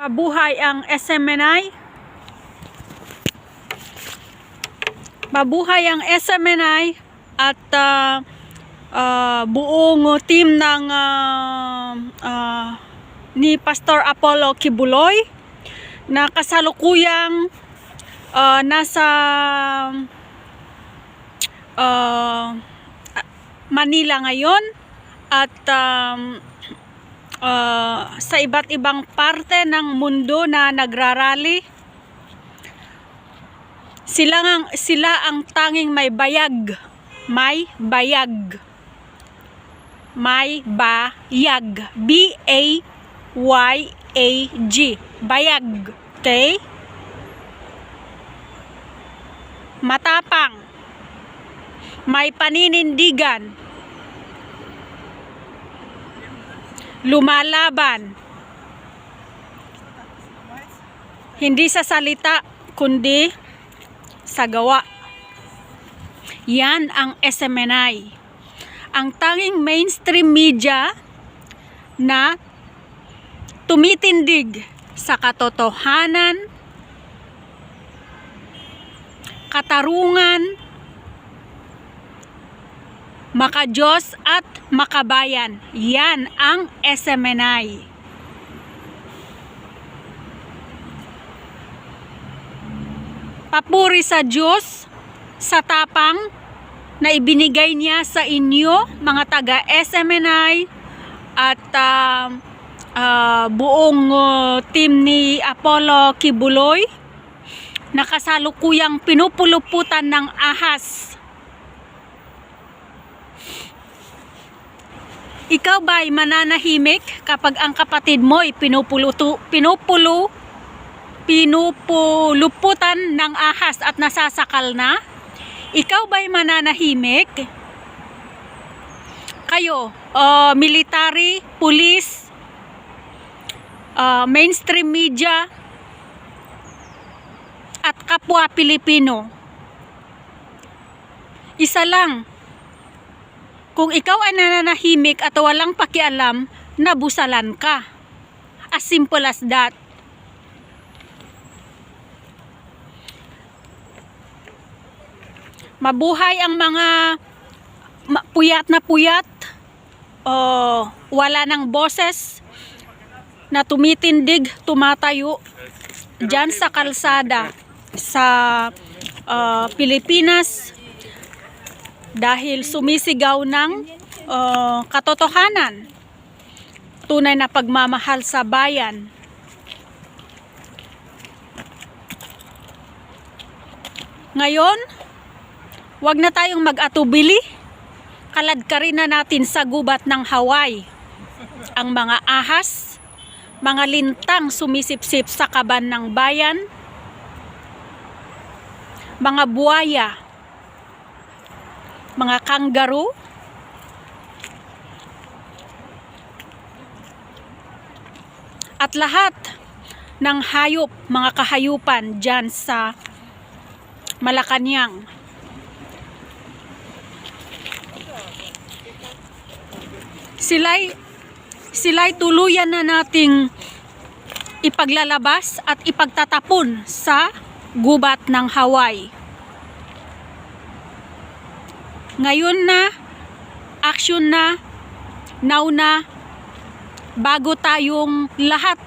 Mabuhay ang SMNI. Mabuhay ang SMNI at buong team ng ni Pastor Apollo Kibuloy na kasalukuyang nasa Manila ngayon at sa iba't ibang parte ng mundo na nagrarally. Sila ang tanging may bayag. May bayag. May bayag. B-A-Y-A-G. Bayag. Okay? Matapang. May paninindigan. Lumalaban. Hindi sa salita, kundi sa gawa. Yan ang SMNI. Ang tanging mainstream media na tumitindig sa katotohanan, katarungan, makadiyos at makabayan. Yan ang SMNI. Papuri sa Diyos sa tapang na ibinigay niya sa inyo, mga taga SMNI at buong team ni Apollo Kibuloy na kasalukuyang pinupuluputan ng ahas. Ikaw ba'y mananahimik kapag ang kapatid mo'y pinupuluputan ng ahas at nasasakal na? Ikaw ba'y mananahimik? Kayo, military, police, mainstream media, at kapwa Pilipino. Isa lang, kung ikaw ay nananahimik at walang pakialam, nabusalan ka. As simple as that. Mabuhay ang mga puyat na puyat, wala ng boses, na tumitindig, tumatayo dyan sa kalsada sa Pilipinas dahil sumisigaw ng katotohanan, tunay na pagmamahal sa bayan. Ngayon, wag na tayong mag-atubili. Kaladkarin na natin sa gubat ng Hawaii ang mga ahas, mga lintang sumisipsip sa kaban ng bayan, mga buwaya, mga kangaroo, at lahat ng hayop, mga kahayupan dyan sa Malacanang. Sila'y tuluyan na nating ipaglalabas at ipagtatapon sa gubat ng Hawaii. Ngayon na, action na, now na, bago tayong lahat